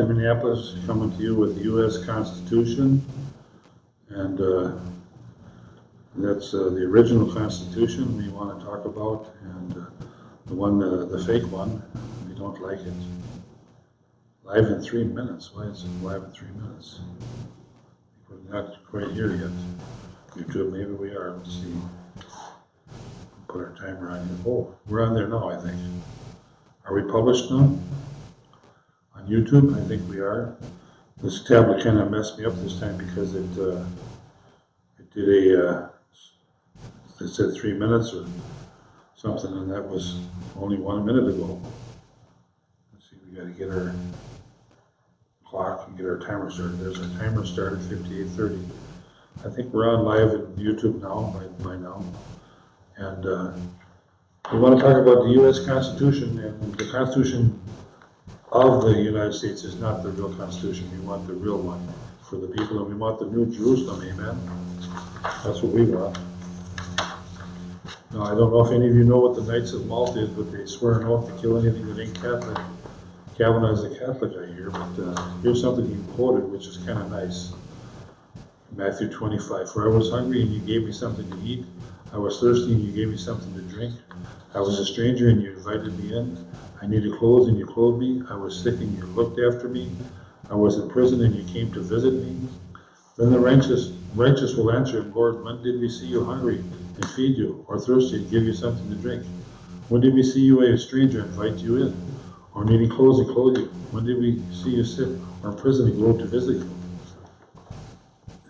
Minneapolis, coming to you with the U.S. Constitution, and that's the original Constitution we want to talk about, and the one, the fake one, we don't like it. Live in 3 minutes. Why is it live in 3 minutes? We're not quite here yet. YouTube, maybe we are. Let's see. Put our timer on here. Oh, we're on there now, I think. Are we published now? On YouTube, I think we are. This tablet kind of messed me up this time because it did a, it said 3 minutes or something, and that was only 1 minute ago. Let's see, we got to get our clock and get our timer started. There's our timer started, 58:30. I think we're on live at YouTube now, by now. And we want to talk about the U.S. Constitution, and the Constitution of the United States is not the real Constitution. We want the real one for the people, and we want the New Jerusalem, amen? That's what we want. Now, I don't know if any of you know what the Knights of Malta is, but they swear an oath to kill anything that ain't Catholic. Kavanaugh's a Catholic, I hear, but here's something he quoted, which is kind of nice. Matthew 25, "For I was hungry, and you gave me something to eat. I was thirsty, and you gave me something to drink. I was a stranger, and you invited me in. I needed clothes, and you clothed me. I was sick, and you looked after me. I was in prison, and you came to visit me." Then the righteous will answer him, "Lord, when did we see you hungry and feed you, or thirsty and give you something to drink? When did we see you a stranger and invite you in, or needing clothes and clothe you? When did we see you sick or in prison and go to visit you?"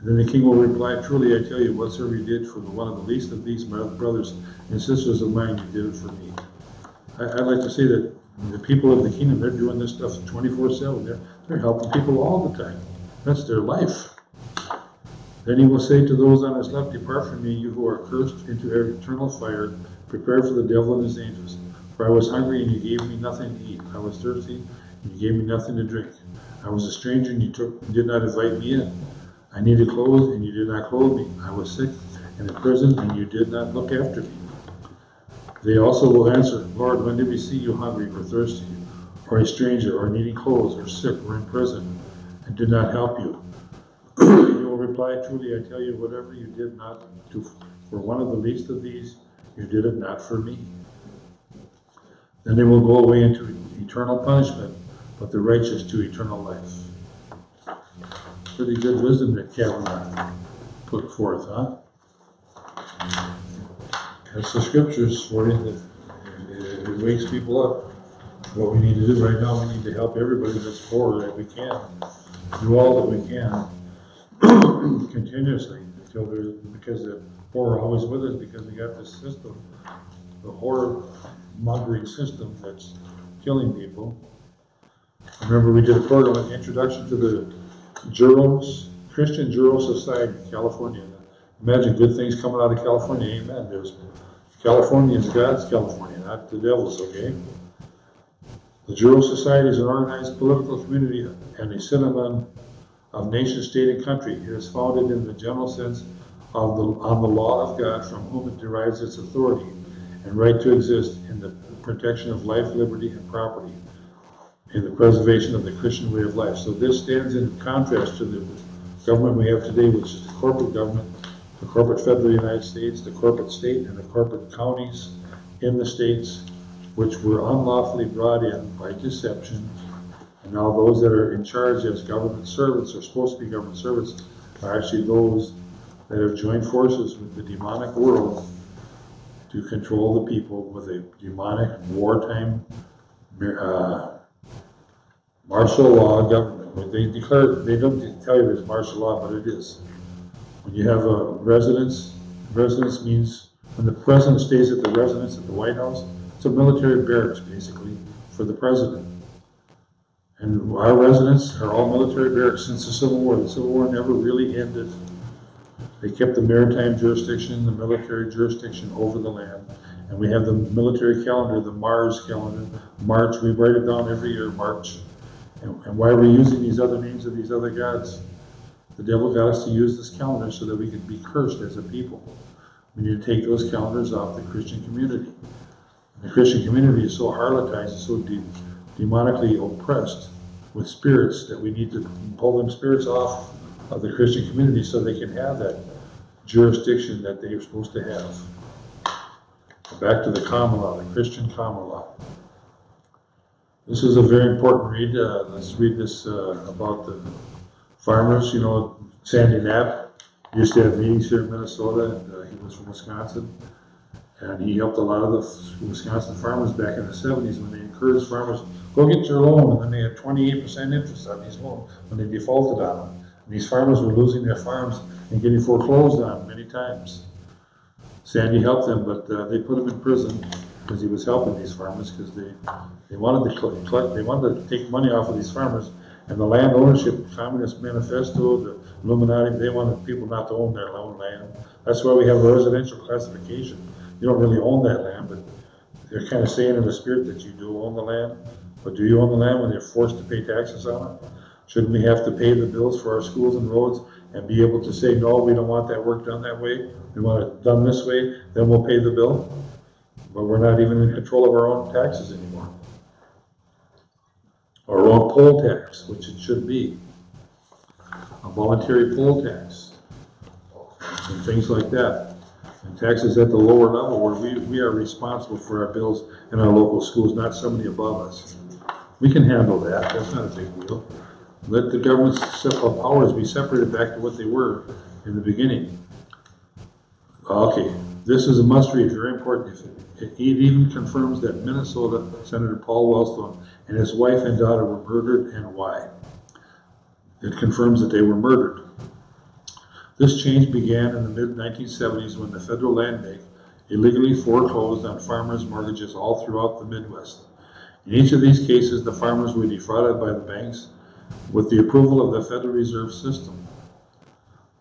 And then the king will reply, "Truly I tell you, whatsoever you did for one of the least of these brothers and sisters of mine, you did it for me." I'd like to say that the people of the kingdom, they're doing this stuff 24/7. They're helping people all the time. That's their life. Then he will say to those on his left, "Depart from me, you who are cursed, into eternal fire, prepared for the devil and his angels. For I was hungry, and you gave me nothing to eat. I was thirsty, and you gave me nothing to drink. I was a stranger, and you did not invite me in. I needed clothes, and you did not clothe me. I was sick and in prison, and you did not look after me." They also will answer, "Lord, when did we see you hungry or thirsty, or a stranger, or needing clothes, or sick, or in prison, and did not help you?" And you will reply, "Truly I tell you, whatever you did not do for one of the least of these, you did it not for me." Then they will go away into eternal punishment, but the righteous to eternal life. Pretty good wisdom that Kavanaugh put forth, huh? That's the scriptures for you, that it wakes people up. What we need to do right now, we need to help everybody that's poor that we can. Do all that we can continuously because the poor are always with us, because we got this system, the horror-mongering system that's killing people. Remember, we did a program on Introduction to the Christian Juror Society in California. Imagine good things coming out of California, amen. There's California is God's California, not the devil's, okay? The Juror Society is an organized political community and a synonym of nation, state, and country. It is founded in the general sense on the law of God, from whom it derives its authority and right to exist in the protection of life, liberty, and property, in the preservation of the Christian way of life. So this stands in contrast to the government we have today, which is the corporate government, the corporate federal United States, the corporate state, and the corporate counties in the states, which were unlawfully brought in by deception. And now those that are in charge as government servants, or supposed to be government servants, are actually those that have joined forces with the demonic world to control the people with a demonic wartime martial law government. They don't tell you there's martial law, but it is. When you have a residence means when the president stays at the residence at the White House, it's a military barracks basically for the president. And our residents are all military barracks since the Civil War. The Civil War never really ended. They kept the maritime jurisdiction, the military jurisdiction over the land. And we have the military calendar, the Mars calendar, March. We write it down every year, March. And why are we using these other names of these other gods? The devil got us to use this calendar so that we could be cursed as a people. We need to take those calendars off the Christian community. And the Christian community is so harlotized, so demonically oppressed with spirits, that we need to pull them spirits off of the Christian community so they can have that jurisdiction that they're supposed to have. Back to the common law, the Christian common law. This is a very important read. Let's read this about the farmers. You know, Sandy Knapp used to have meetings here in Minnesota, and he was from Wisconsin. And he helped a lot of the Wisconsin farmers back in the 70s when they encouraged farmers, go get your loan, and then they had 28% interest on these loans when they defaulted on them. And these farmers were losing their farms and getting foreclosed on many times. Sandy helped them, but they put him in prison because he was helping these farmers because they wanted to collect, they wanted to take money off of these farmers. And the land ownership Communist Manifesto, the Illuminati, they wanted people not to own their own land. That's why we have a residential classification. You don't really own that land, but they're kind of saying in the spirit that you do own the land. But do you own the land when they're forced to pay taxes on it? Shouldn't we have to pay the bills for our schools and roads and be able to say, no, we don't want that work done that way. We want it done this way, then we'll pay the bill. But we're not even in control of our own taxes anymore. Our own poll tax, which it should be. A voluntary poll tax. And things like that. And taxes at the lower level where we are responsible for our bills in our local schools, not somebody above us. We can handle that. That's not a big deal. Let the government's powers be separated back to what they were in the beginning. Okay, this is a must-read, very important. It even confirms that Minnesota Senator Paul Wellstone and his wife and daughter were murdered, and why. It confirms that they were murdered. This change began in the mid-1970s when the Federal Land Bank illegally foreclosed on farmers' mortgages all throughout the Midwest. In each of these cases, the farmers were defrauded by the banks with the approval of the Federal Reserve System.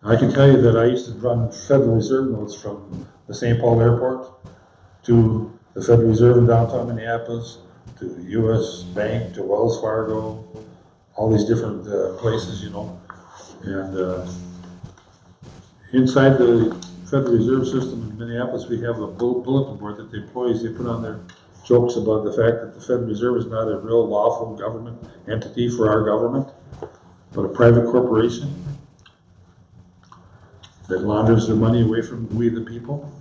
I can tell you that I used to run Federal Reserve notes from the St. Paul Airport to the Federal Reserve in downtown Minneapolis, to the U.S. Bank, to Wells Fargo, all these different places, you know. And inside the Federal Reserve System in Minneapolis, we have a bulletin board that the employees, they put on their jokes about the fact that the Federal Reserve is not a real lawful government entity for our government, but a private corporation that launders their money away from we the people.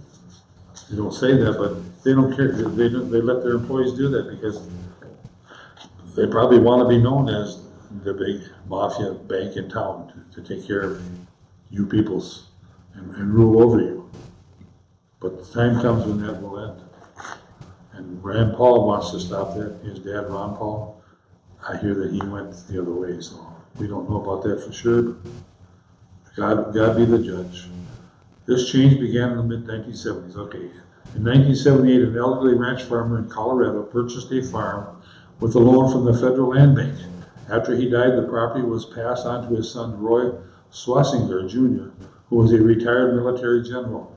They don't say that, but they don't care. They let their employees do that because they probably want to be known as the big mafia bank in town to take care of you peoples and rule over you. But the time comes when that will end. And Rand Paul wants to stop that. His dad, Ron Paul, I hear that he went the other way, so we don't know about that for sure. But God be the judge. This change began in the mid-1970s. Okay. In 1978, an elderly ranch farmer in Colorado purchased a farm with a loan from the Federal Land Bank. After he died, the property was passed on to his son, Roy Schwasinger, Jr., who was a retired military general.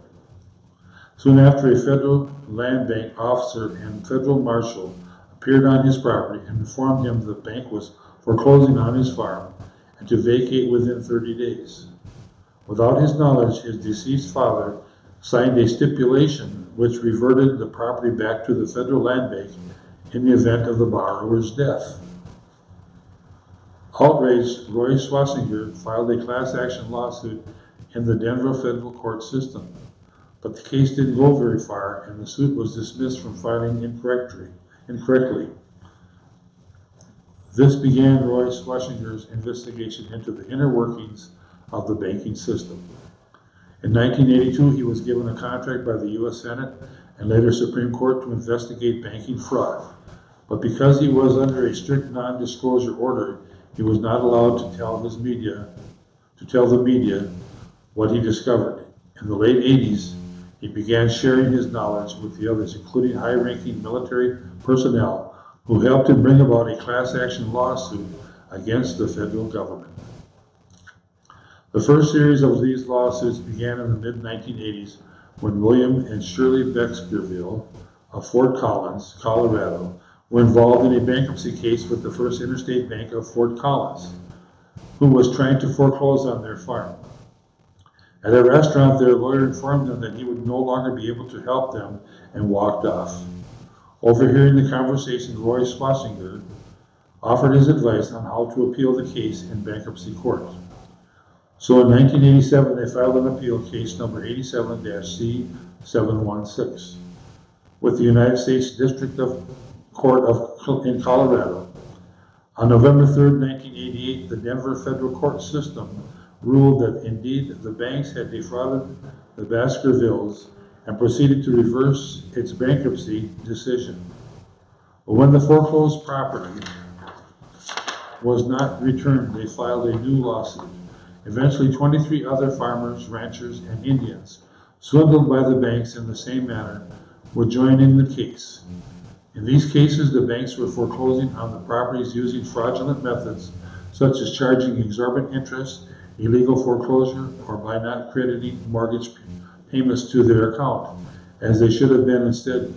Soon after, a Federal Land Bank officer and federal marshal appeared on his property and informed him the bank was foreclosing on his farm and to vacate within 30 days. Without his knowledge, his deceased father signed a stipulation which reverted the property back to the Federal Land Bank in the event of the borrower's death. Outraged, Roy Schwasinger filed a class action lawsuit in the Denver federal court system. But the case didn't go very far, and the suit was dismissed from filing incorrectly. This began Roy Schwasinger's investigation into the inner workings of the banking system. In 1982, he was given a contract by the U.S. Senate and later Supreme Court to investigate banking fraud. But because he was under a strict non-disclosure order, he was not allowed to tell the media what he discovered. In the late 80s, he began sharing his knowledge with the others, including high-ranking military personnel who helped him bring about a class action lawsuit against the federal government. The first series of these lawsuits began in the mid-1980s when William and Shirley Bexkerville of Fort Collins, Colorado, were involved in a bankruptcy case with the First Interstate Bank of Fort Collins, who was trying to foreclose on their farm. At a restaurant, their lawyer informed them that he would no longer be able to help them and walked off. Overhearing the conversation, Roy Schwasinger offered his advice on how to appeal the case in bankruptcy court. So in 1987, they filed an appeal, case number 87-C716, with the United States District Court in Colorado. On November 3rd, 1988, the Denver federal court system ruled that indeed the banks had defrauded the Baskervilles and proceeded to reverse its bankruptcy decision. But when the foreclosed property was not returned, they filed a new lawsuit. Eventually, 23 other farmers, ranchers, and Indians, swindled by the banks in the same manner, would join in the case. In these cases, the banks were foreclosing on the properties using fraudulent methods, such as charging exorbitant interest, illegal foreclosure, or by not crediting mortgage payments to their account, as they should have been. Instead,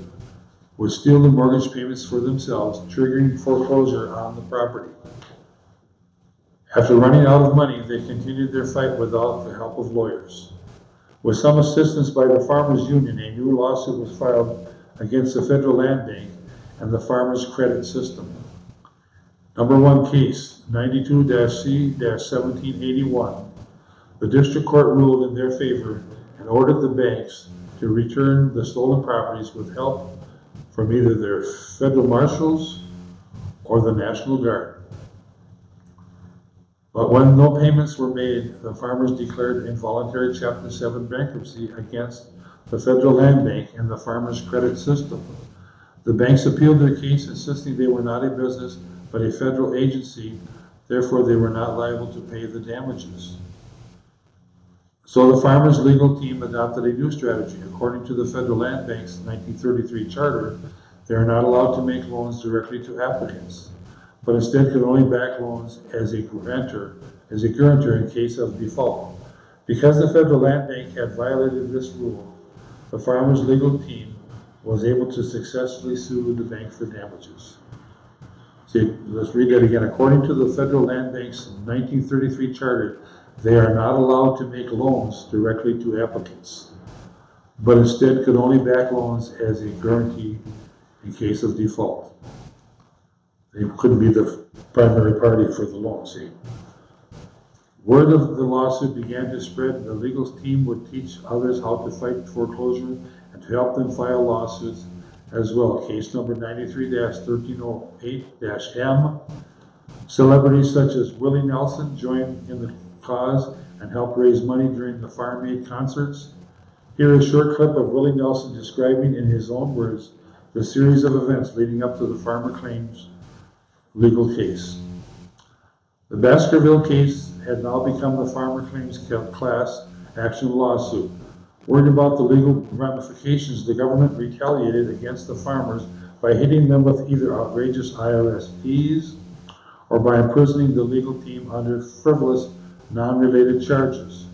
would steal the mortgage payments for themselves, triggering foreclosure on the property. After running out of money, they continued their fight without the help of lawyers. With some assistance by the Farmers Union, a new lawsuit was filed against the Federal Land Bank and the Farmers Credit System. Number 1 case, 92-C-1781. The district court ruled in their favor and ordered the banks to return the stolen properties with help from either their federal marshals or the National Guard. But when no payments were made, the farmers declared involuntary Chapter 7 bankruptcy against the Federal Land Bank and the Farmers Credit System. The banks appealed their case, insisting they were not a business but a federal agency, therefore they were not liable to pay the damages. So the farmers' legal team adopted a new strategy. According to the Federal Land Bank's 1933 charter, they are not allowed to make loans directly to applicants, but instead could only back loans as a guarantor in case of default. Because the Federal Land Bank had violated this rule, the farmers' legal team was able to successfully sue the bank for damages. See, let's read that again. According to the Federal Land Bank's 1933 charter, they are not allowed to make loans directly to applicants, but instead could only back loans as a guarantee in case of default. They couldn't be the primary party for the loan, see. Word of the lawsuit began to spread, and the legal team would teach others how to fight foreclosure and to help them file lawsuits as well. Case number 93-1308-M. Celebrities such as Willie Nelson joined in the cause and helped raise money during the Farm Aid concerts. Here is a short clip of Willie Nelson describing in his own words the series of events leading up to the Farmer Claims legal case. The Baskerville case had now become the Farmer Claims class action lawsuit. Worried about the legal ramifications, the government retaliated against the farmers by hitting them with either outrageous IRS fees or by imprisoning the legal team under frivolous, non-related charges.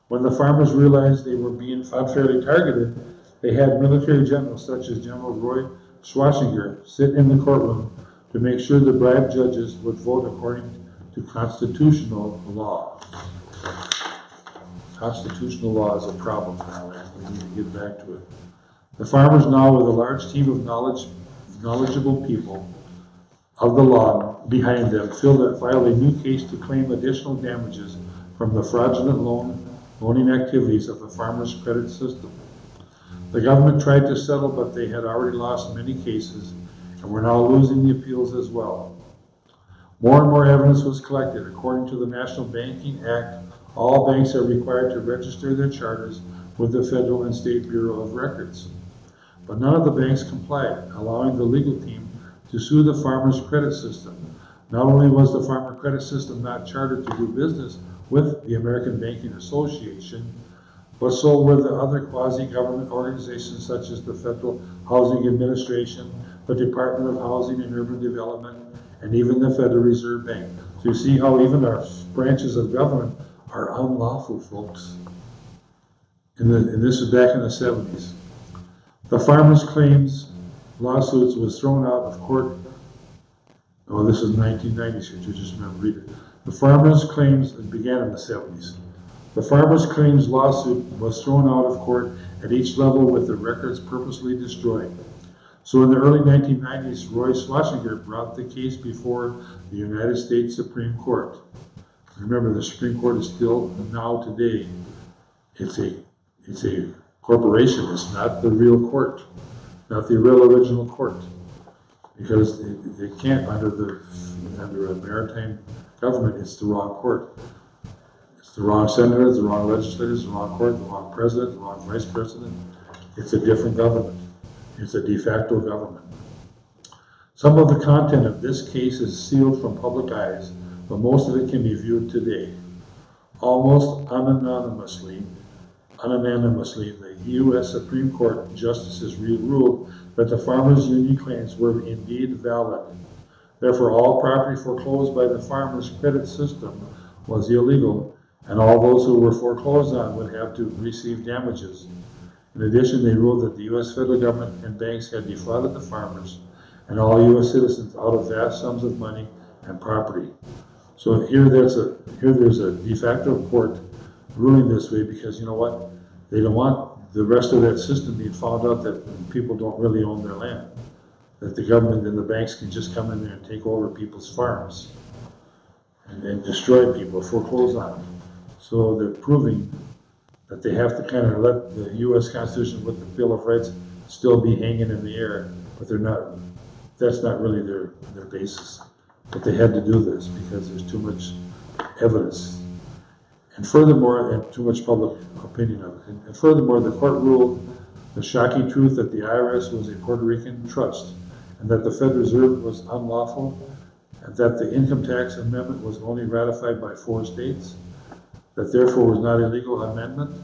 When the farmers realized they were being unfairly targeted, they had military generals such as General Roy Schwarzenegger sit in the courtroom to make sure the bribed judges would vote according to constitutional law. Constitutional law is a problem now, and we need to get back to it. The farmers now, with a large team of knowledgeable people of the law behind them, filed a new case to claim additional damages from the fraudulent loaning activities of the Farmers Credit System. The government tried to settle, but they had already lost many cases and were now losing the appeals as well. More and more evidence was collected. According to the National Banking Act, all banks are required to register their charters with the Federal and State Bureau of Records. But none of the banks complied, allowing the legal team to sue the Farmers Credit System. Not only was the Farmer Credit System not chartered to do business with the American Banking Association, but so were the other quasi-government organizations such as the Federal Housing Administration, the Department of Housing and Urban Development, and even the Federal Reserve Bank. So you see how even our branches of government are unlawful, folks. And this is back in the 70s. The Farmers Claims lawsuits was thrown out of court. Oh, this is 1990, so you just remember read it. The Farmers Claims, it began in the 70s. The Farmers Claims lawsuit was thrown out of court at each level with the records purposely destroyed. So in the early 1990s, Roy Schlesinger brought the case before the United States Supreme Court. Remember, the Supreme Court is still now today. It's a corporation. It's not the real court, not the real original court, because they can't under a maritime government. It's the wrong court. It's the wrong senators, the wrong legislators, the wrong court, the wrong president, the wrong vice president. It's a different government. It's a de facto government. Some of the content of this case is sealed from public eyes, but most of it can be viewed today. Almost unanimously, the U.S. Supreme Court justices ruled that the farmers' union claims were indeed valid. Therefore, all property foreclosed by the farmers' credit system was illegal, and all those who were foreclosed on would have to receive damages. In addition, they ruled that the U.S. federal government and banks had defrauded the farmers and all U.S. citizens out of vast sums of money and property. So here there's a de facto court ruling this way because you know what? They don't want the rest of that system being found out that people don't really own their land, that the government and the banks can just come in there and take over people's farms and destroy people, foreclose on them. So they're proving that they have to kind of let the U.S. Constitution with the Bill of Rights still be hanging in the air, but they're not. That's not really their basis. But they had to do this because there's too much evidence, and furthermore, and too much public opinion of it. And furthermore, the court ruled the shocking truth that the IRS was a Puerto Rican trust, and that the Federal Reserve was unlawful, and that the income tax amendment was only ratified by 4 states. That therefore was not a legal amendment,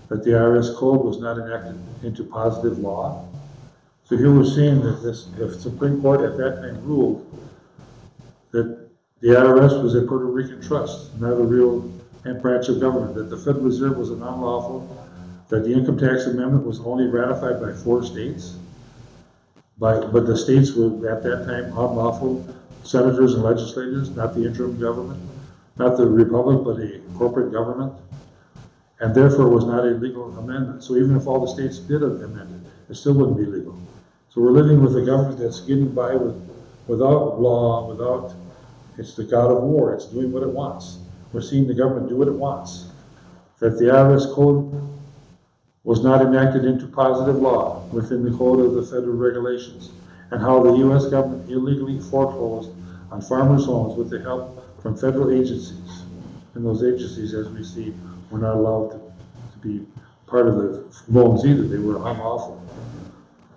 that the IRS code was not enacted into positive law. So here we're seeing that the Supreme Court at that time ruled that the IRS was a Puerto Rican trust, not a real branch of government, that the Federal Reserve was an unlawful, that the income tax amendment was only ratified by 4 states, but the states were at that time unlawful senators and legislators, not the interim government, not the republic, but a corporate government, and therefore was not a legal amendment. So even if all the states did amend it, it still wouldn't be legal. So we're living with a government that's getting by without law, it's the god of war. It's doing what it wants. We're seeing the government do what it wants. That the IRS code was not enacted into positive law within the code of the federal regulations, and how the U.S. government illegally foreclosed on farmers' homes with the help from federal agencies. And those agencies, as we see, were not allowed to be part of the loans either. They were unlawful.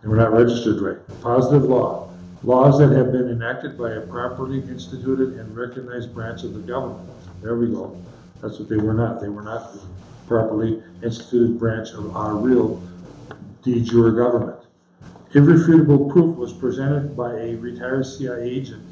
They were not registered right. Positive law. Laws that have been enacted by a properly instituted and recognized branch of the government. There we go. That's what they were not. They were not the properly instituted branch of our real de jure government. Irrefutable proof was presented by a retired CIA agent.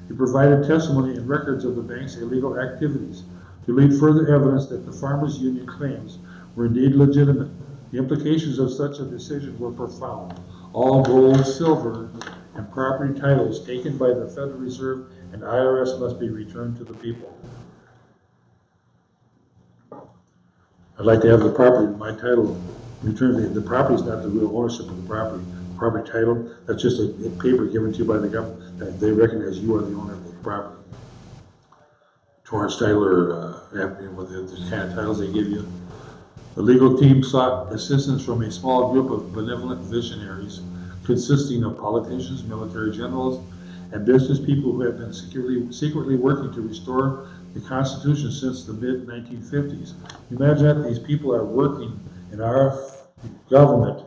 He provided testimony and records of the bank's illegal activities to lead further evidence that the farmers' union claims were indeed legitimate. The implications of such a decision were profound. All gold, silver, and property titles taken by the Federal Reserve and IRS must be returned to the people. I'd like to have the property, my title, returned. The property is not the real ownership of the property. Property title, that's just a paper given to you by the government that they recognize you are the owner of the property. Torrance title or with the kind of titles they give you. The legal team sought assistance from a small group of benevolent visionaries consisting of politicians, military generals, and business people who have been secretly working to restore the Constitution since the mid-1950s. Imagine that these people are working in our government,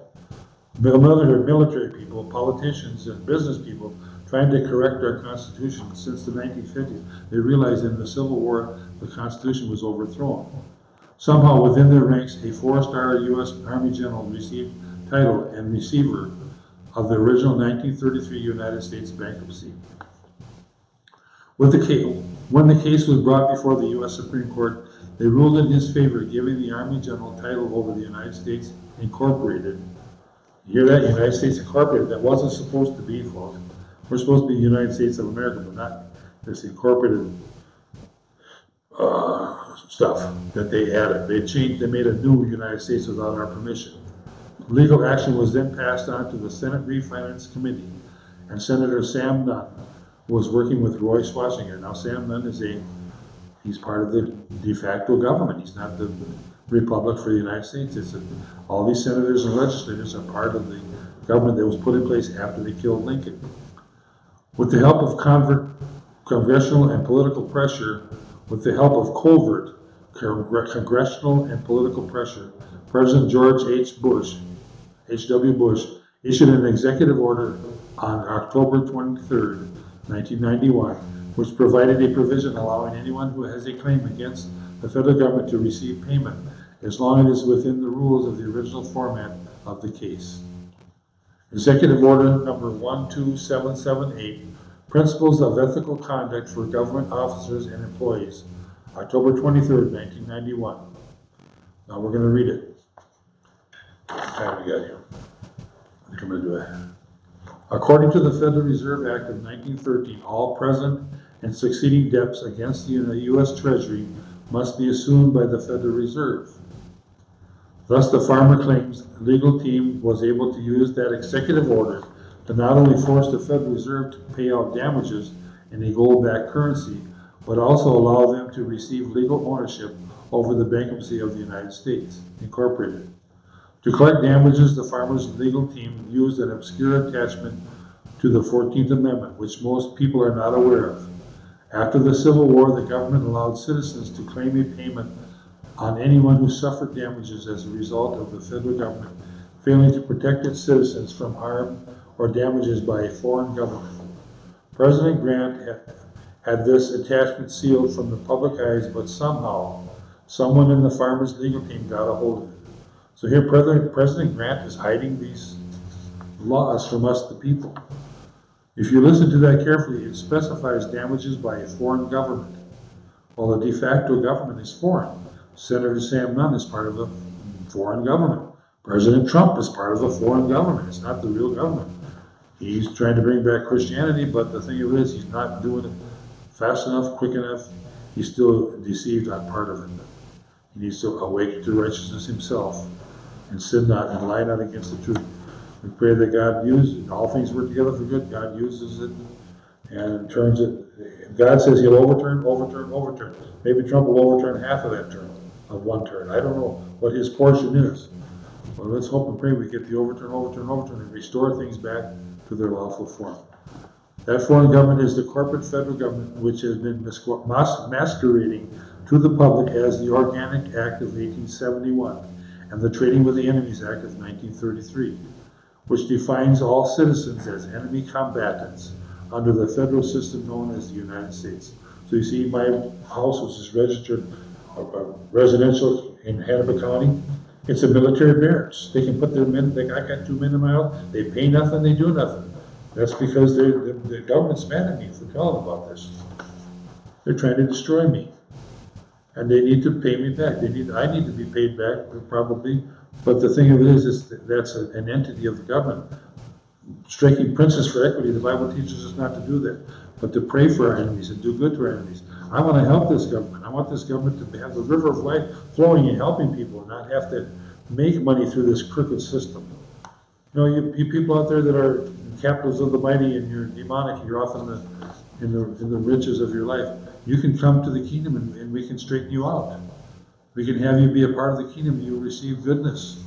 military people, politicians, and business people trying to correct our Constitution since the 1950s. They realized in the Civil War the Constitution was overthrown. Somehow within their ranks, a 4-star U.S. Army general received title and receiver of the original 1933 United States bankruptcy. When the case was brought before the U.S. Supreme Court, they ruled in his favor, giving the Army General title over the United States Incorporated. You hear that? United States Incorporated. That wasn't supposed to be, folks. We're supposed to be the United States of America, but not this incorporated stuff that they added. They made a new United States without our permission. Legal action was then passed on to the Senate Refinance Committee, and Senator Sam Nunn was working with Roy Swashinger. Now Sam Nunn he's part of the de facto government. He's not the Republic for the United States. All these senators and legislators are part of the government that was put in place after they killed Lincoln. With the help of congressional and political pressure, with the help of covert congressional and political pressure, President George H.W. Bush, issued an executive order on October 23, 1991, which provided a provision allowing anyone who has a claim against the federal government to receive payment as long as it is within the rules of the original format of the case. Executive Order number 12778, Principles of Ethical Conduct for Government Officers and Employees, October 23, 1991. Now we're going to read it. What time we got here? I think I'm going to do it. According to the Federal Reserve Act of 1913, all present and succeeding debts against the U.S. Treasury must be assumed by the Federal Reserve. Thus, the Farmer Claims legal team was able to use that executive order to not only force the Federal Reserve to pay out damages in a gold-backed currency, but also allow them to receive legal ownership over the bankruptcy of the United States, Incorporated. To collect damages, the farmers' legal team used an obscure attachment to the 14th Amendment, which most people are not aware of. After the Civil War, the government allowed citizens to claim a payment on anyone who suffered damages as a result of the federal government failing to protect its citizens from harm or damages by a foreign government. President Grant had this attachment sealed from the public eyes, but somehow, someone in the farmers' legal team got a hold of it. So here President Grant is hiding these laws from us, the people. If you listen to that carefully, it specifies damages by a foreign government. Well, the de facto government is foreign. Senator Sam Nunn is part of the foreign government. President Trump is part of the foreign government. It's not the real government. He's trying to bring back Christianity, but the thing of it is, he's not doing it fast enough, quick enough. He's still deceived on part of it. He needs to awake to righteousness himself and sin not and lie not against the truth. We pray that God uses all things work together for good. God uses it and turns it. God says he'll overturn. Maybe Trump will overturn half of that term, of one turn. I don't know what his portion is. Well, let's hope and pray we get the overturn, and restore things back to their lawful form. That foreign government is the corporate federal government, which has been masquerading to the public as the Organic Act of 1871 and the Trading with the Enemies Act of 1933, which defines all citizens as enemy combatants under the federal system known as the United States. So you see, my house, which is registered residential in Hannibal County, it's a military barracks. They can put their men, I got 2 men in my house, they pay nothing, they do nothing. That's because the government's mad at me for telling about this. They're trying to destroy me. And they need to pay me back. I need to be paid back, probably. But the thing of it is that's an entity of the government. Striking princes for equity, the Bible teaches us not to do that, but to pray for our enemies and do good to our enemies. I want to help this government. I want this government to have the river of life flowing and helping people, and not have to make money through this crooked system. You know, you people out there that are captives of the mighty and you're demonic, you're off in the riches of your life. You can come to the kingdom and we can straighten you out. We can have you be a part of the kingdom. You'll receive goodness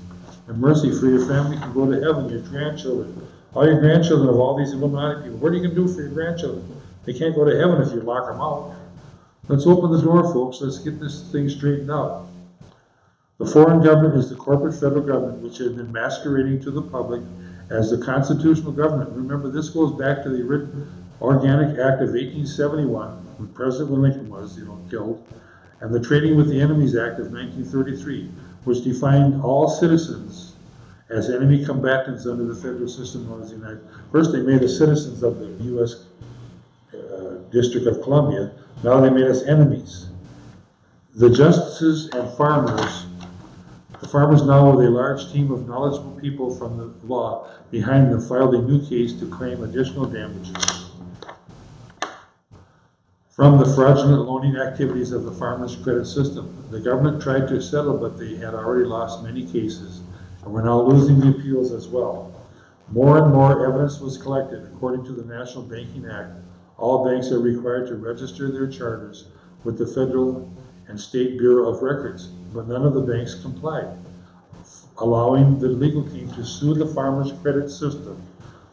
and mercy for your family. Can go to heaven, your grandchildren. All your grandchildren of all these Illuminati people. What are you going to do for your grandchildren? They can't go to heaven if you lock them out. Let's open the door, folks. Let's get this thing straightened out. The foreign government is the corporate federal government, which has been masquerading to the public as the constitutional government. Remember, this goes back to the written Organic Act of 1871, when President Lincoln was, killed, and the Trading with the Enemies Act of 1933, which defined all citizens as enemy combatants under the federal system known as the United States. First, they made us citizens of the U.S. District of Columbia. Now they made us enemies. The justices and farmers, the farmers now with a large team of knowledgeable people from the law behind them, filed a new case to claim additional damages from the fraudulent loaning activities of the farmers' credit system. The government tried to settle, but they had already lost many cases And we're now losing the appeals as well. More and more evidence was collected. According to the National Banking Act, all banks are required to register their charters with the Federal and State Bureau of Records, but none of the banks complied, allowing the legal team to sue the Farmers Credit System.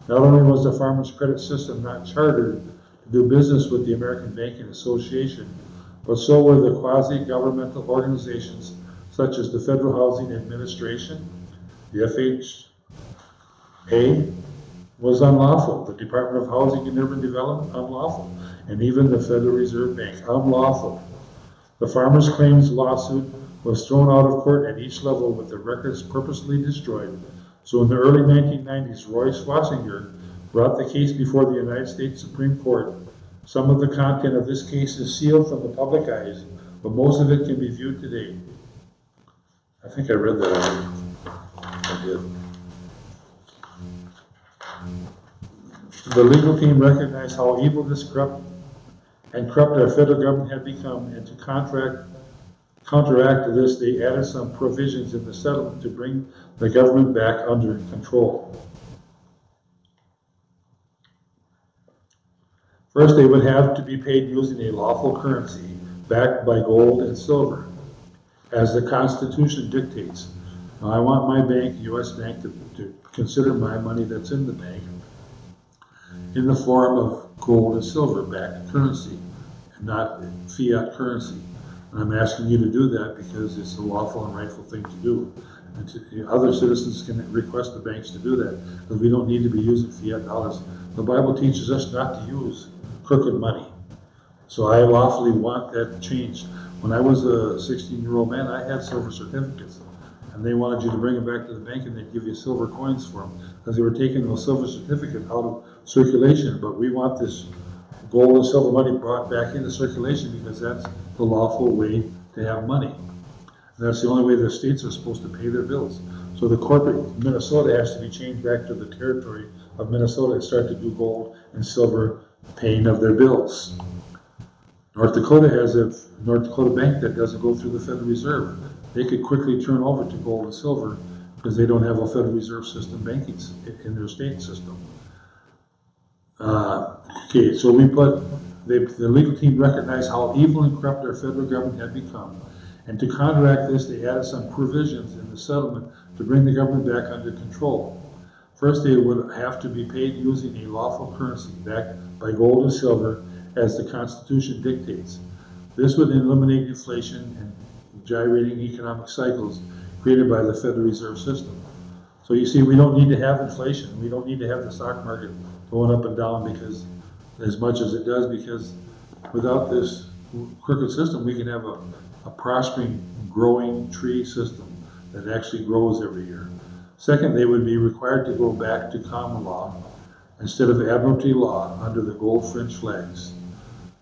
Not only was the Farmers Credit System not chartered to do business with the American Banking Association, but so were the quasi-governmental organizations such as the Federal Housing Administration, the FHA was unlawful, the Department of Housing and Urban Development unlawful, and even the Federal Reserve Bank unlawful. The Farmers' Claims lawsuit was thrown out of court at each level with the records purposely destroyed. So in the early 1990s, Roy Schwasinger brought the case before the United States Supreme Court. Some of the content of this case is sealed from the public eyes, but most of it can be viewed today. I think I read that already. I did. The legal team recognized how evil this corrupt our federal government had become, and to counteract this, they added some provisions in the settlement to bring the government back under control. First, they would have to be paid using a lawful currency backed by gold and silver, as the Constitution dictates. Now, I want my bank, U.S. Bank, to consider my money that's in the bank in the form of gold and silver backed currency, and not fiat currency. And I'm asking you to do that because it's a lawful and rightful thing to do. And other citizens can request the banks to do that, because we don't need to be using fiat dollars. The Bible teaches us not to use crooked money. So I lawfully want that changed. When I was a 16-year-old man, I had silver certificates, and they wanted you to bring them back to the bank and they'd give you silver coins for them, because they were taking those silver certificates out of circulation. But we want this gold and silver money brought back into circulation, because that's the lawful way to have money. And that's the only way the states are supposed to pay their bills. So the corporate Minnesota has to be changed back to the territory of Minnesota and start to do gold and silver paying of their bills. North Dakota has a North Dakota bank that doesn't go through the Federal Reserve. They could quickly turn over to gold and silver because they don't have a Federal Reserve system banking in their state system. Okay, so the legal team recognized how evil and corrupt our federal government had become, and to counteract this, they added some provisions in the settlement to bring the government back under control. First, they would have to be paid using a lawful currency backed by gold and silver, as the Constitution dictates. This would eliminate inflation and gyrating economic cycles created by the Federal Reserve System. So you see, we don't need to have inflation. We don't need to have the stock market going up and down because as much as it does, because without this crooked system, we can have a prospering, growing tree system that actually grows every year. Second, they would be required to go back to common law instead of admiralty law under the gold French flags.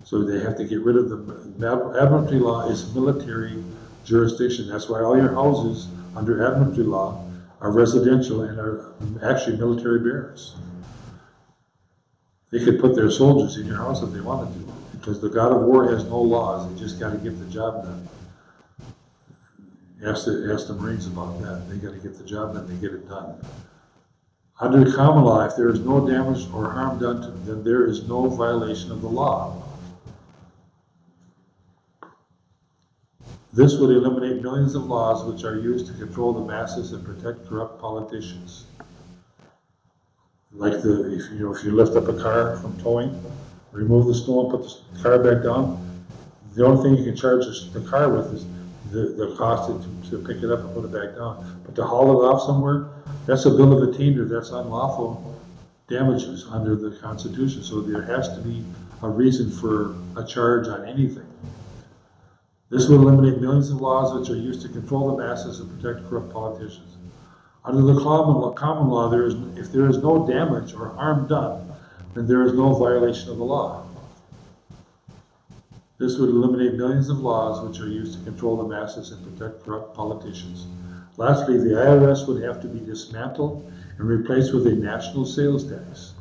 So they have to get rid of the admiralty law is military jurisdiction. That's why all your houses under admiralty law are residential and are actually military barracks. They could put their soldiers in your house if they wanted to, because the God of War has no laws. They just got to get the job done. Ask the Marines about that. They got to get the job done. They get it done. Under common law, if there is no damage or harm done to them, then there is no violation of the law. This would eliminate millions of laws which are used to control the masses and protect corrupt politicians. Like if you lift up a car from towing, remove the snow and put the car back down, the only thing you can charge the car with is the cost to pick it up and put it back down. But to haul it off somewhere, that's a bill of attainder. That's unlawful damages under the Constitution. So there has to be a reason for a charge on anything. This would eliminate millions of laws which are used to control the masses and protect corrupt politicians. Under the common law, if there is no damage or harm done, then there is no violation of the law. This would eliminate millions of laws which are used to control the masses and protect corrupt politicians. Lastly, the IRS would have to be dismantled and replaced with a national sales tax.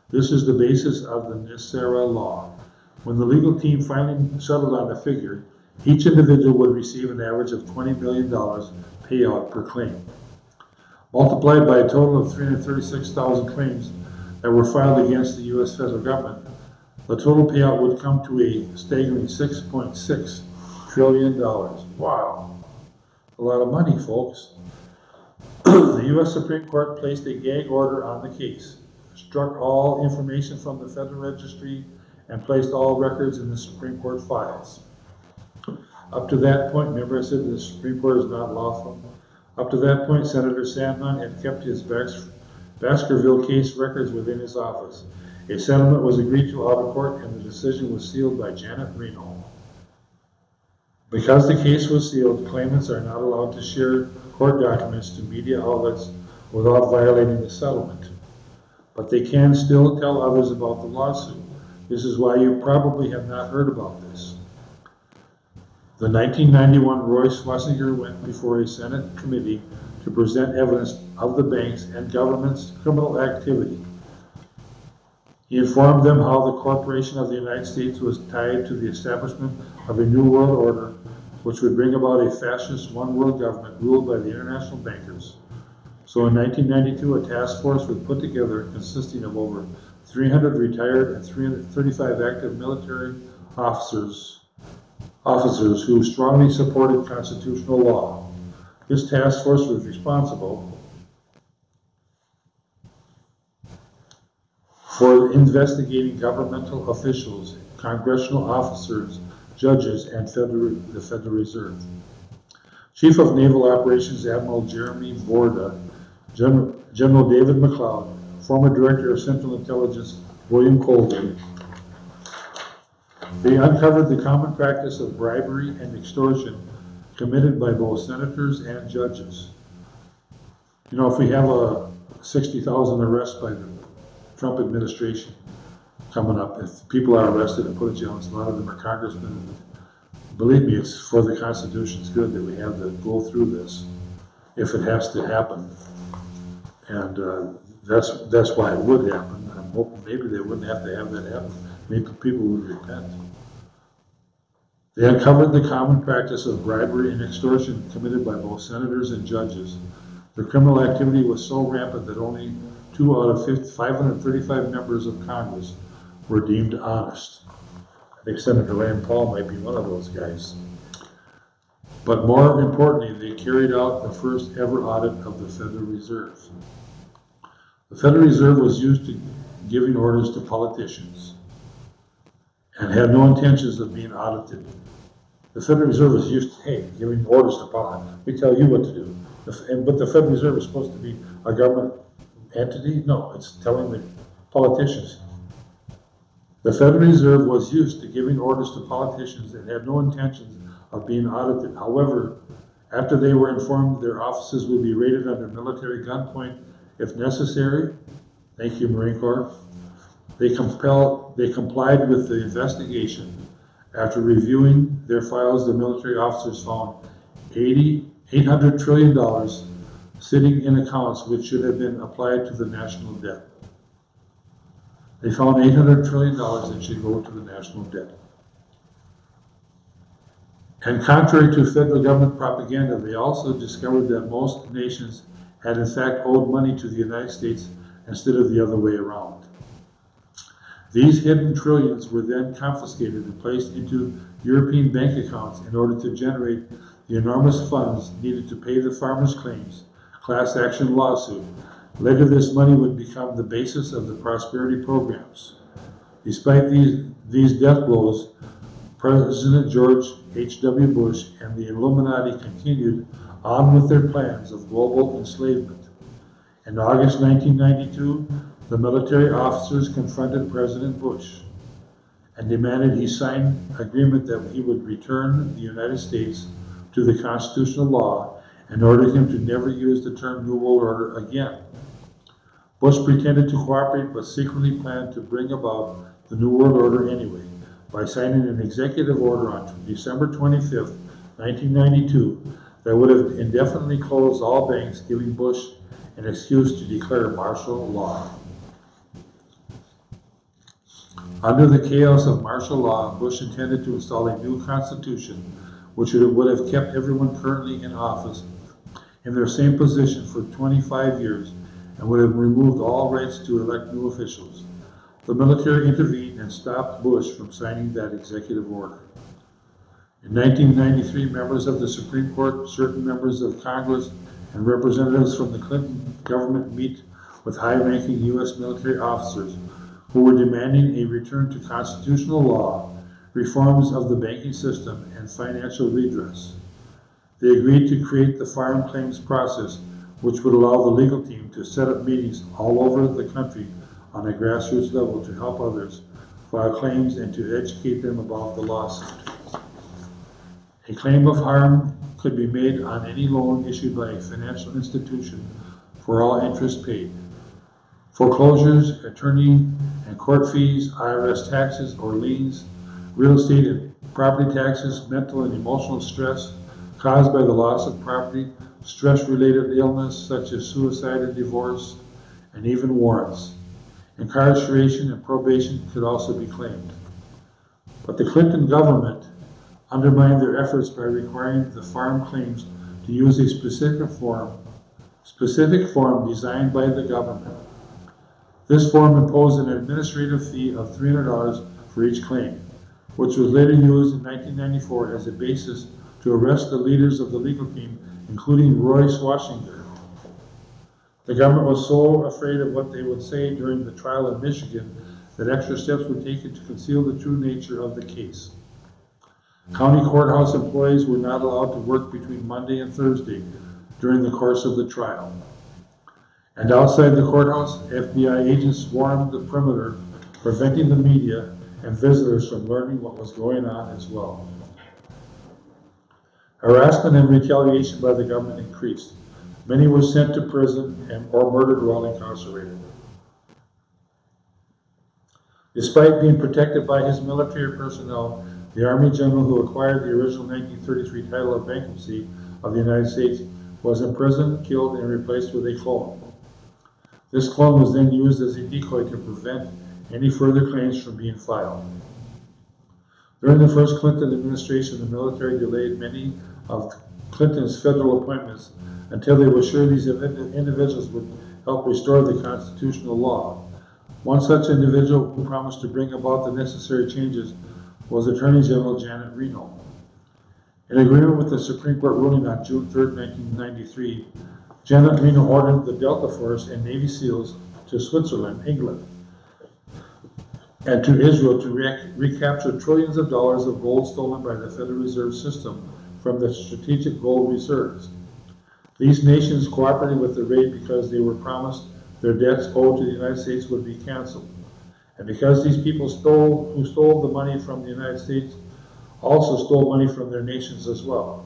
This is the basis of the Nasarah Law. When the legal team finally settled on a figure, each individual would receive an average of $20 million payout per claim. multiplied by a total of 336,000 claims that were filed against the U.S. federal government, the total payout would come to a staggering $6.6 trillion. Wow. A lot of money, folks. The U.S. Supreme Court placed a gag order on the case, struck all information from the Federal Registry, and placed all records in the Supreme Court files. Up to that point, remember I said the Supreme Court is not lawful? Up to that point, Senator Sandlin had kept his Baskerville case records within his office. A settlement was agreed to out of court, and the decision was sealed by Janet Reno. Because the case was sealed, claimants are not allowed to share court documents to media outlets without violating the settlement. But they can still tell others about the lawsuit. This is why you probably have not heard about this. The 1991 Royce Schlesinger went before a Senate committee to present evidence of the bank's and government's criminal activity. He informed them how the corporation of the United States was tied to the establishment of a new world order, which would bring about a fascist one-world government ruled by the international bankers. So in 1992, a task force was put together consisting of over 300 retired and 335 active military officers who strongly supported constitutional law. This task force was responsible for investigating governmental officials, congressional officers, judges, and the Federal Reserve. Chief of Naval Operations Admiral Jeremy Borda, General David McLeod, former Director of Central Intelligence William Colgan. They uncovered the common practice of bribery and extortion committed by both senators and judges. You know, if we have a 60,000 arrests by the Trump administration coming up, if people are arrested and put in jail, a lot of them are congressmen. Believe me, it's for the Constitution's good that we have to go through this if it has to happen. And that's why it would happen. I'm hoping maybe they wouldn't have to have that happen. Maybe people would repent. They uncovered the common practice of bribery and extortion committed by both senators and judges. The criminal activity was so rampant that only 2 out of 535 members of Congress were deemed honest. I think Senator Rand Paul might be one of those guys. But more importantly, they carried out the first ever audit of the Federal Reserve. The Federal Reserve was used to giving orders to politicians and had no intentions of being audited. The Federal Reserve is used to, hey, giving orders to politicians. We tell you what to do. But the Federal Reserve is supposed to be a government entity? No, it's telling the politicians. The Federal Reserve was used to giving orders to politicians and had no intentions of being audited. However, after they were informed their offices would be raided under military gunpoint if necessary, thank you, Marine Corps, they complied with the investigation. After reviewing their files, the military officers found $800 trillion sitting in accounts which should have been applied to the national debt. They found $800 trillion that should go to the national debt. And contrary to federal government propaganda, they also discovered that most nations had in fact owed money to the United States instead of the other way around. These hidden trillions were then confiscated and placed into European bank accounts in order to generate the enormous funds needed to pay the farmers' claims class action lawsuit. Later, this money would become the basis of the prosperity programs. Despite these death blows, President George H.W. Bush and the Illuminati continued on with their plans of global enslavement. In August 1992, the military officers confronted President Bush and demanded he sign an agreement that he would return the United States to the constitutional law and ordered him to never use the term New World Order again. Bush pretended to cooperate but secretly planned to bring about the New World Order anyway by signing an executive order on December 25th, 1992 that would have indefinitely closed all banks, giving Bush an excuse to declare martial law. Under the chaos of martial law, Bush intended to install a new constitution which would have kept everyone currently in office in their same position for 25 years and would have removed all rights to elect new officials. The military intervened and stopped Bush from signing that executive order. In 1993, members of the Supreme Court, certain members of Congress, and representatives from the Clinton government meet with high-ranking U.S. military officers who were demanding a return to constitutional law, reforms of the banking system, and financial redress. They agreed to create the farm claims process, which would allow the legal team to set up meetings all over the country on a grassroots level to help others file claims and to educate them about the lawsuit. A claim of harm could be made on any loan issued by a financial institution for all interest paid. Foreclosures, attorney and court fees, IRS taxes or liens, real estate and property taxes, mental and emotional stress caused by the loss of property, stress-related illness such as suicide and divorce, and even warrants. Incarceration and probation could also be claimed. But the Clinton government undermined their efforts by requiring the farm claims to use a specific form designed by the government. This form imposed an administrative fee of $300 for each claim, which was later used in 1994 as a basis to arrest the leaders of the legal team, including Royce Washington. The government was so afraid of what they would say during the trial in Michigan that extra steps were taken to conceal the true nature of the case. County courthouse employees were not allowed to work between Monday and Thursday during the course of the trial. And outside the courthouse, FBI agents swarmed the perimeter, preventing the media and visitors from learning what was going on as well. Harassment and retaliation by the government increased. Many were sent to prison or murdered while incarcerated. Despite being protected by his military personnel, the Army general who acquired the original 1933 title of Bankruptcy of the United States was imprisoned, killed, and replaced with a clone. This clone was then used as a decoy to prevent any further claims from being filed. During the first Clinton administration, the military delayed many of Clinton's federal appointments until they were sure these individuals would help restore the constitutional law. One such individual who promised to bring about the necessary changes was Attorney General Janet Reno. In agreement with the Supreme Court ruling on June 3, 1993, Janet Reno ordered the Delta Force and Navy SEALs to Switzerland, England, and to Israel to recapture trillions of dollars of gold stolen by the Federal Reserve System from the strategic gold reserves. These nations cooperated with the raid because they were promised their debts owed to the United States would be canceled. And because these people who stole the money from the United States also stole money from their nations as well.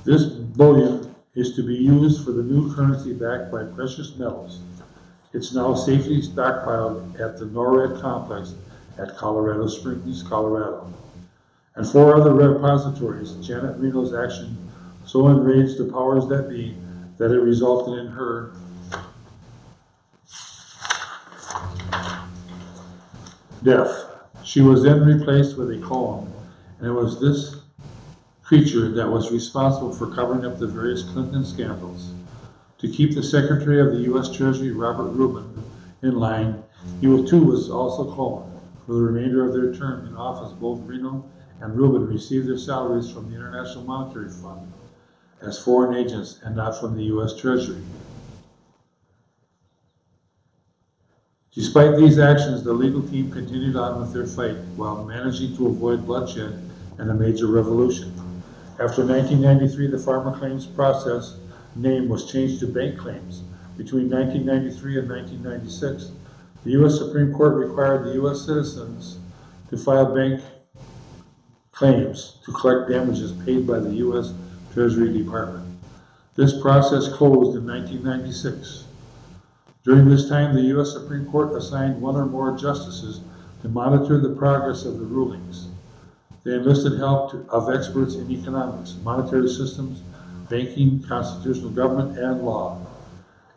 This bullion is to be used for the new currency backed by precious metals. It's now safely stockpiled at the NORAD complex at Colorado Springs, Colorado. And 4 other repositories, Janet Reno's action so enraged the powers that be that it resulted in her death. She was then replaced with a clone, and it was this creature that was responsible for covering up the various Clinton scandals. To keep the Secretary of the U.S. Treasury, Robert Rubin, in line, he too was also cloned. For the remainder of their term in office, both Reno and Rubin received their salaries from the International Monetary Fund as foreign agents and not from the U.S. Treasury. Despite these actions, the legal team continued on with their fight while managing to avoid bloodshed and a major revolution. After 1993, the farmer claims process name was changed to bank claims. Between 1993 and 1996, the U.S. Supreme Court required the U.S. citizens to file bank claims to collect damages paid by the U.S. Treasury Department. This process closed in 1996. During this time, the U.S. Supreme Court assigned 1 or more justices to monitor the progress of the rulings. They enlisted help of experts in economics, monetary systems, banking, constitutional government, and law,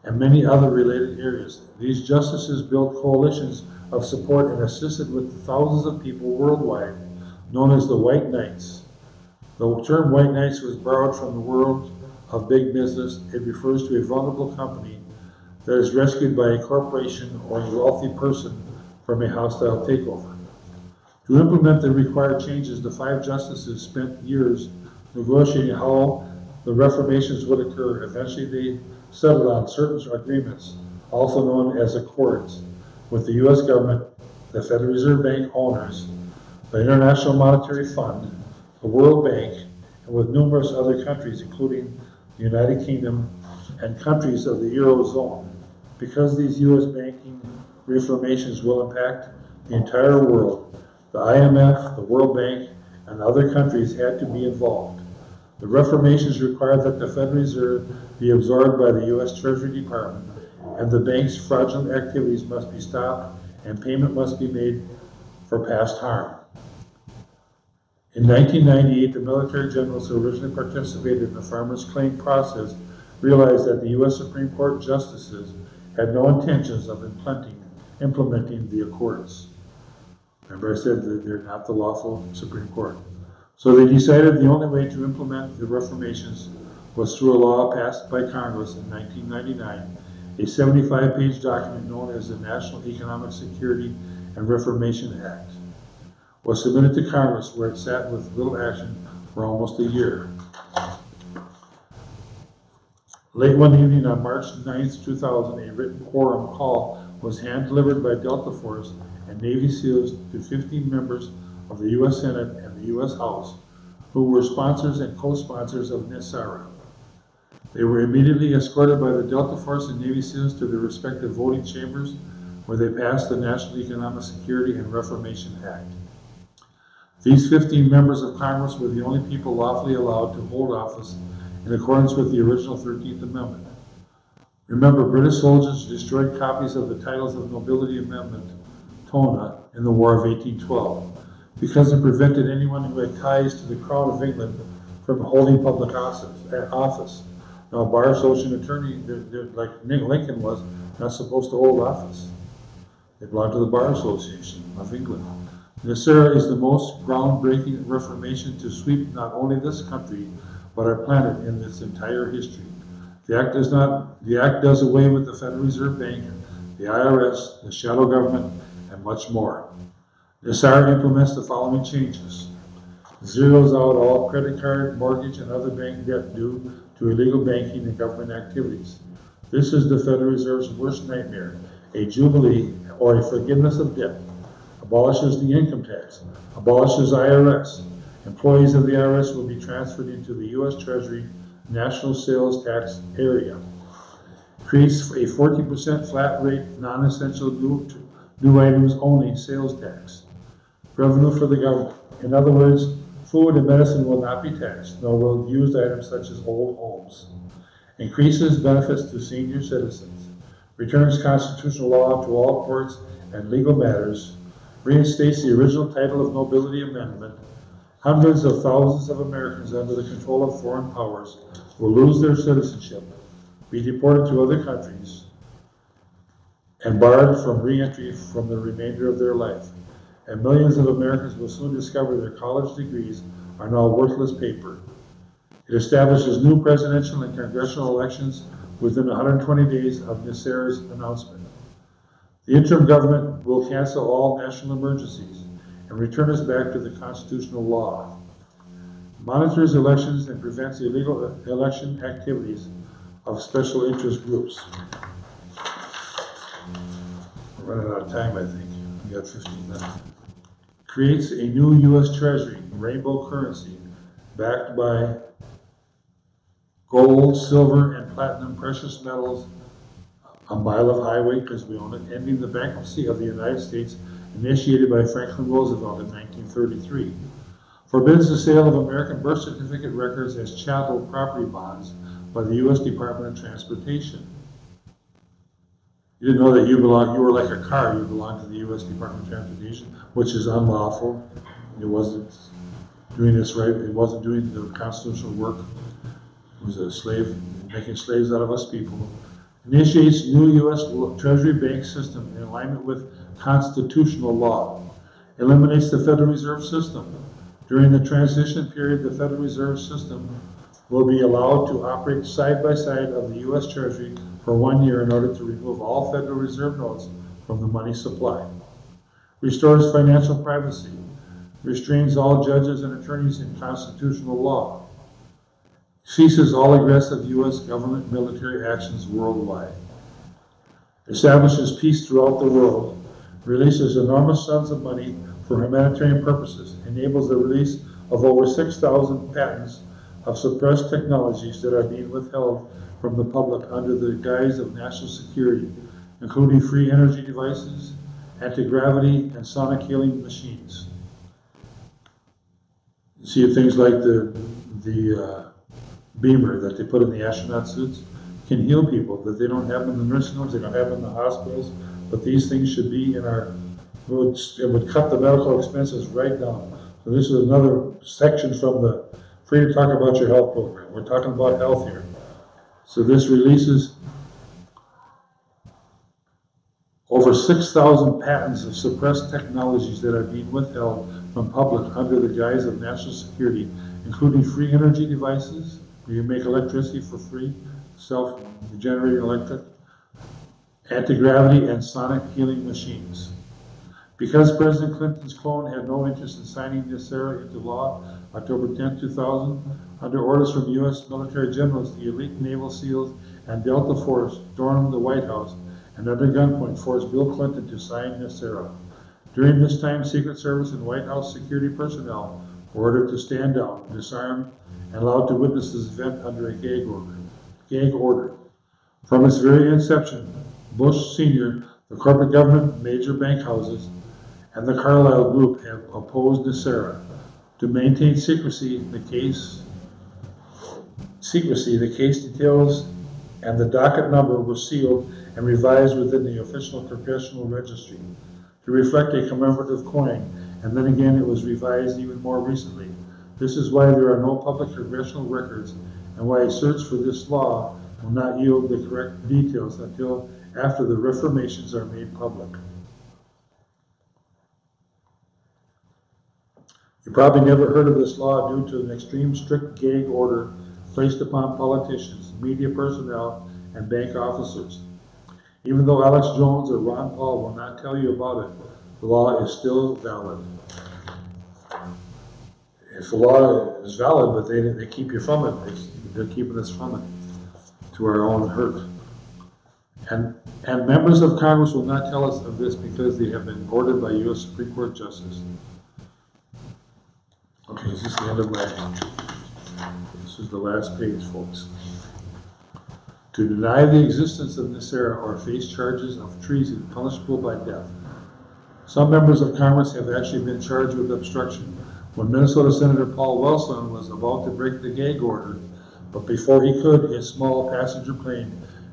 and many other related areas. These justices built coalitions of support and assisted with thousands of people worldwide, known as the White Knights. The term White Knights was borrowed from the word of big business, it refers to a vulnerable company that is rescued by a corporation or a wealthy person from a hostile takeover. To implement the required changes, the 5 justices spent years negotiating how the reformations would occur. Eventually, they settled on certain agreements, also known as accords, with the U.S. government, the Federal Reserve Bank owners, the International Monetary Fund, the World Bank, and with numerous other countries, including the United Kingdom and countries of the Eurozone. Because these U.S. banking reformations will impact the entire world, the IMF, the World Bank, and other countries had to be involved. The reformations required that the Federal Reserve be absorbed by the U.S. Treasury Department, and the bank's fraudulent activities must be stopped and payment must be made for past harm. In 1998, the military generals who originally participated in the farmers' claim process realized that the U.S. Supreme Court justices had no intentions of implementing the accords. Remember I said that they're not the lawful Supreme Court. So they decided the only way to implement the reformations was through a law passed by Congress in 1999, a 75-page document known as the National Economic Security and Reformation Act was submitted to Congress, where it sat with little action for almost a year. Late one evening on March 9th, 2000, a written quorum call was hand-delivered by Delta Force and Navy SEALs to 15 members of the U.S. Senate and the U.S. House, who were sponsors and co-sponsors of Nasarah. They were immediately escorted by the Delta Force and Navy SEALs to their respective voting chambers, where they passed the National Economic Security and Reformation Act. These 15 members of Congress were the only people lawfully allowed to hold office in accordance with the original 13th Amendment. Remember, British soldiers destroyed copies of the Titles of Nobility Amendment, TONA, in the War of 1812, because it prevented anyone who had ties to the Crown of England from holding public office. Now, a bar association attorney, like Lincoln was, not supposed to hold office. They belonged to the Bar Association of England. Nasarah is the most groundbreaking reformation to sweep not only this country, but our planet in its entire history. The act does away with the Federal Reserve Bank, the IRS, the shadow government, and much more. Nasarah implements the following changes. Zeroes out all credit card, mortgage, and other bank debt due to illegal banking and government activities. This is the Federal Reserve's worst nightmare, a jubilee or a forgiveness of debt. Abolishes the income tax, abolishes IRS. Employees of the IRS will be transferred into the U.S. Treasury National Sales Tax area. Creates a 40% flat rate, non-essential new items only sales tax. Revenue for the government. In other words, food and medicine will not be taxed, nor will used items such as old homes. Increases benefits to senior citizens. Returns constitutional law to all courts and legal matters. Reinstates the original Title of Nobility Amendment. Hundreds of thousands of Americans under the control of foreign powers will lose their citizenship, be deported to other countries, and barred from re-entry from the remainder of their life. And millions of Americans will soon discover their college degrees are now worthless paper. It establishes new presidential and congressional elections within 120 days of Nasarah's announcement. The interim government will cancel all national emergencies and return us back to the constitutional law. Monitors elections and prevents illegal election activities of special interest groups. We're running out of time, I think. We got 15 minutes. Creates a new U.S. Treasury, rainbow currency, backed by gold, silver, and platinum precious metals, a mile of highway because we own it, ending the bankruptcy of the United States initiated by Franklin Roosevelt in 1933. Forbids the sale of American birth certificate records as chattel property bonds by the U.S. Department of Transportation. You didn't know that you were like a car, you belonged to the U.S. Department of Transportation, which is unlawful. It wasn't doing this right, it wasn't doing the constitutional work. It was a slave, making slaves out of us people. Initiates new U.S. Treasury bank system in alignment with constitutional law. Eliminates the Federal Reserve System. During the transition period, the Federal Reserve System will be allowed to operate side by side of the U.S. Treasury for 1 year in order to remove all Federal Reserve notes from the money supply. Restores financial privacy. Restrains all judges and attorneys in constitutional law. Ceases all aggressive U.S. government military actions worldwide. Establishes peace throughout the world. Releases enormous sums of money for humanitarian purposes. Enables the release of over 6,000 patents of suppressed technologies that are being withheld from the public under the guise of national security, including free energy devices, anti-gravity, and sonic healing machines. You see things like the beamer that they put in the astronaut suits can heal people that they don't have in the nursing homes, they don't have in the hospitals, but these things should be in our, it would cut the medical expenses right down. So this is another section from the Free to Talk About Your Health program. We're talking about health here. So this releases over 6,000 patents of suppressed technologies that are being withheld from public under the guise of national security, including free energy devices, where you make electricity for free, self-generating electric, anti-gravity, and sonic healing machines. Because President Clinton's clone had no interest in signing Nasarah into law, October 10, 2000, under orders from U.S. military generals, the elite Naval SEALs and Delta Force stormed the White House and under gunpoint forced Bill Clinton to sign Nasarah. During this time, Secret Service and White House security personnel were ordered to stand down, disarmed, and allowed to witness this event under a gag order. From its very inception, Bush Sr., the corporate government, major bank houses, and the Carlyle Group have opposed Nasarah. To maintain secrecy, the case details and the docket number were sealed and revised within the official congressional registry to reflect a commemorative coin, and then again it was revised even more recently. This is why there are no public congressional records and why a search for this law will not yield the correct details until after the reformations are made public. You probably never heard of this law due to an extreme strict gag order placed upon politicians, media personnel, and bank officers. Even though Alex Jones or Ron Paul will not tell you about it, the law is still valid. If the law is valid, but they keep you from it, they're keeping us from it, to our own hurt. And members of Congress will not tell us of this because they have been ordered by U.S. Supreme Court Justice. Okay, this is the end of this is the last page, folks. To deny the existence of Nasarah or face charges of treason punishable by death. Some members of Congress have actually been charged with obstruction. When Minnesota Senator Paul Wellstone was about to break the gag order, but before he could, his small passenger plane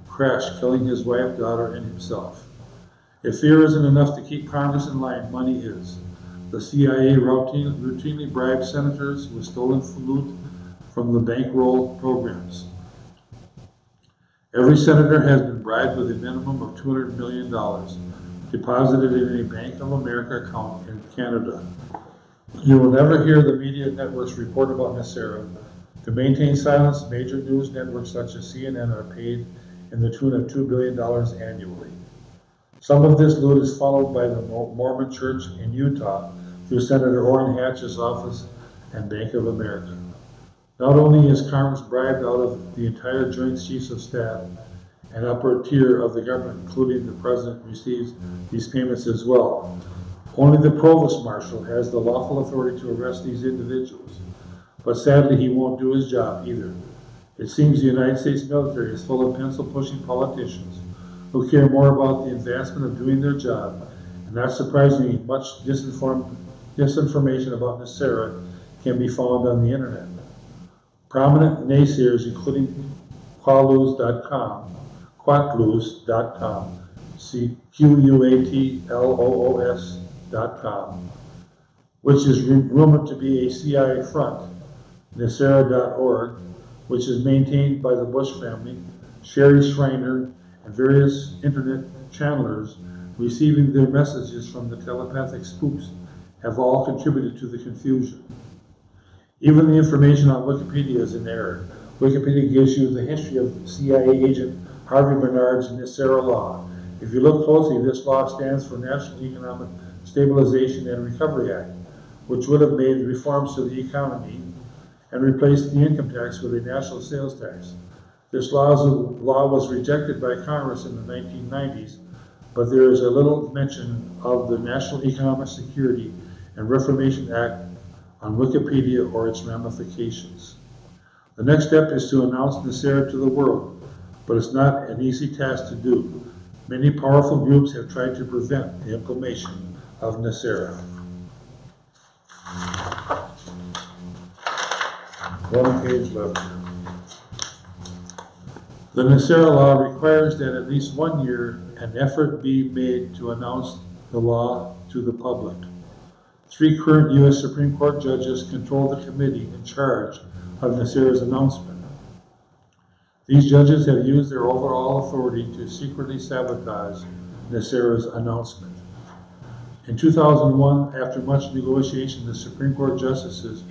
crashed, killing his wife, daughter, and himself. If fear isn't enough to keep Congress in line, money is. The CIA routinely bribed senators with stolen loot from the bankroll programs. Every senator has been bribed with a minimum of $200 million deposited in a Bank of America account in Canada. You will never hear the media networks report about Nasarah. To maintain silence, major news networks such as CNN are paid in the tune of $2 billion annually. Some of this loot is followed by the Mormon Church in Utah through Senator Orrin Hatch's office and Bank of America. Not only is Congress bribed out of the entire Joint Chiefs of Staff, an upper tier of the government, including the President, receives these payments as well. Only the Provost Marshal has the lawful authority to arrest these individuals, but sadly he won't do his job either. It seems the United States military is full of pencil-pushing politicians who care more about the advancement of doing their job, and not surprisingly, much disinformation about Nasarah can be found on the internet. Prominent naysayers, including Quatloos.com, see Quatloos.com, which is rumored to be a CIA front, Nasarah.org, which is maintained by the Bush family, Sherry Schreiner, and various internet channelers receiving their messages from the telepathic spooks have all contributed to the confusion. Even the information on Wikipedia is in error. Wikipedia gives you the history of CIA agent Harvey Bernard's Nasarah Law. If you look closely, this law stands for National Economic Stabilization and Recovery Act, which would have made reforms to the economy and replaced the income tax with a national sales tax. This law was rejected by Congress in the 1990s, but there is a little mention of the National Economic Security and Reformation Act on Wikipedia or its ramifications. The next step is to announce Nasarah to the world, but it's not an easy task to do. Many powerful groups have tried to prevent the implementation of Nasarah. One page left here. The Nasarah Law requires that at least 1 year an effort be made to announce the law to the public. 3 current U.S. Supreme Court judges control the committee in charge of Nasarah's announcement. These judges have used their overall authority to secretly sabotage Nasarah's announcement. In 2001, after much negotiation, the Supreme Court justices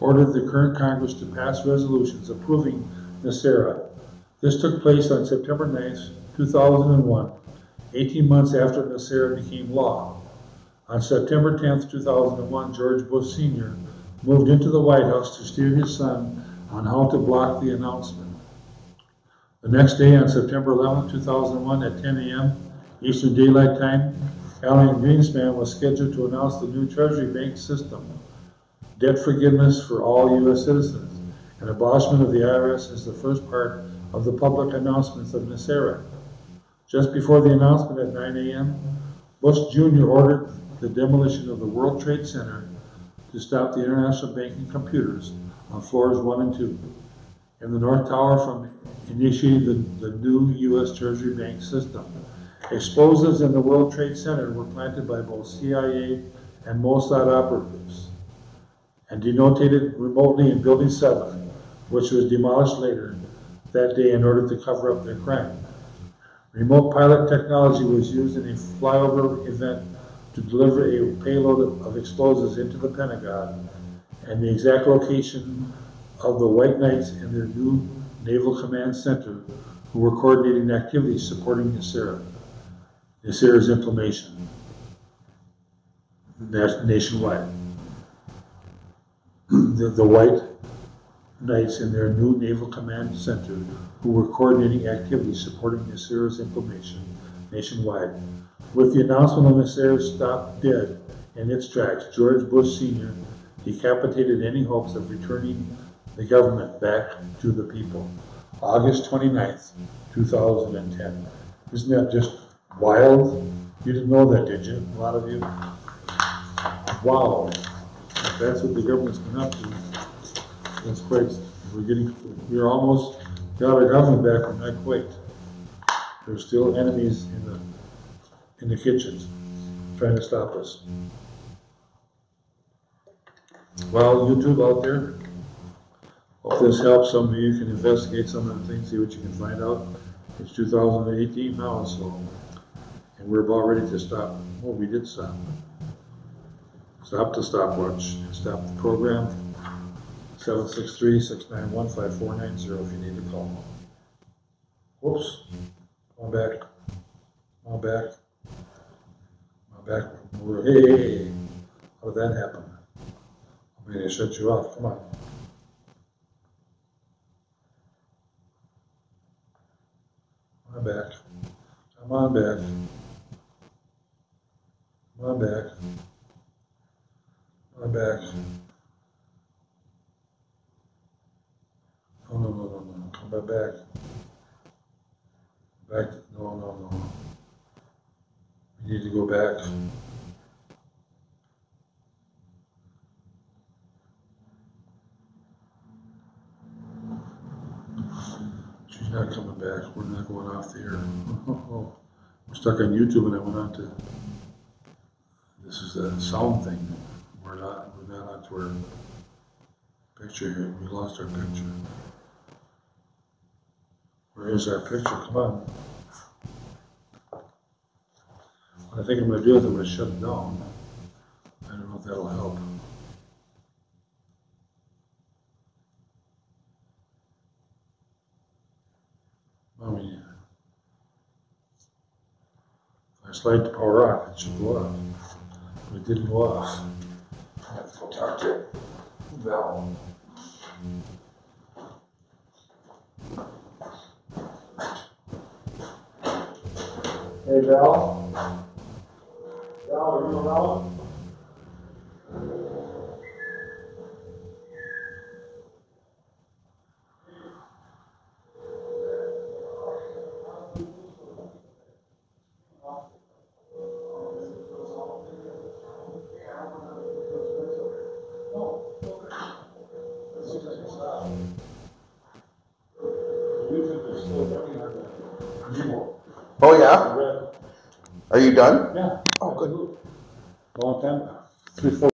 ordered the current Congress to pass resolutions approving Nasarah. This took place on September 9, 2001, 18 months after Nasarah became law. On September 10, 2001, George Bush Sr. moved into the White House to steer his son on how to block the announcement. The next day, on September 11, 2001, at 10 a.m. Eastern Daylight Time, Alan Greenspan was scheduled to announce the new Treasury Bank system, debt forgiveness for all U.S. citizens, and abolishment of the IRS as the first part of the public announcements of Nasarah. Just before the announcement at 9 a.m., Bush Jr. ordered the demolition of the World Trade Center to stop the international banking computers on floors 1 and 2. In the North Tower from initiated the new U.S. Treasury Bank system. Explosives in the World Trade Center were planted by both CIA and Mossad operatives and detonated remotely in Building 7, which was demolished later that day in order to cover up their crime. Remote pilot technology was used in a flyover event to deliver a payload of explosives into the Pentagon, and the exact location of the White Knights and their new Naval Command Center, who were coordinating activities supporting Nasarah's implementation nationwide. The White Knights and their new Naval Command Center, who were coordinating activities supporting Nasarah's implementation nationwide. With the announcement of Nasarah stopped dead in its tracks, George Bush Sr. decapitated any hopes of returning the government back to the people. August 29th, 2010. Isn't that just wild? You didn't know that, did you? A lot of you? Wow. If that's what the government's been up to, that's quite, we're almost got our government back, but not quite. There's still enemies in the kitchens trying to stop us. Well, YouTube out there, hope this helps. Some of you can investigate some of the things, see what you can find out. It's 2018 now, so, and we're about ready to stop. Oh, we did stop. Stop the stopwatch. Stop the program. 763-691-5490 if you need to call. Whoops. Come back. Come back. Come back. Hey. How did that happen? I'm going to shut you off. Come on. Come on back. Come on back. Come on back. Come on back. No. Come back. Back. No. You need to go back. She's not coming back. We're not going off the air. We're stuck on YouTube, and I went on to. This is a sound thing. We're not onto our picture here. We lost our picture. Where is our picture? Come on. What I think I'm going to do is I'm going to shut it down. I don't know if that'll help. slide the power on, it should go off. But it didn't go off. I have to go talk to Val. Hey Val? Val, are you around? Oh yeah? Are you done? Yeah. Oh good. Long time. 3, 4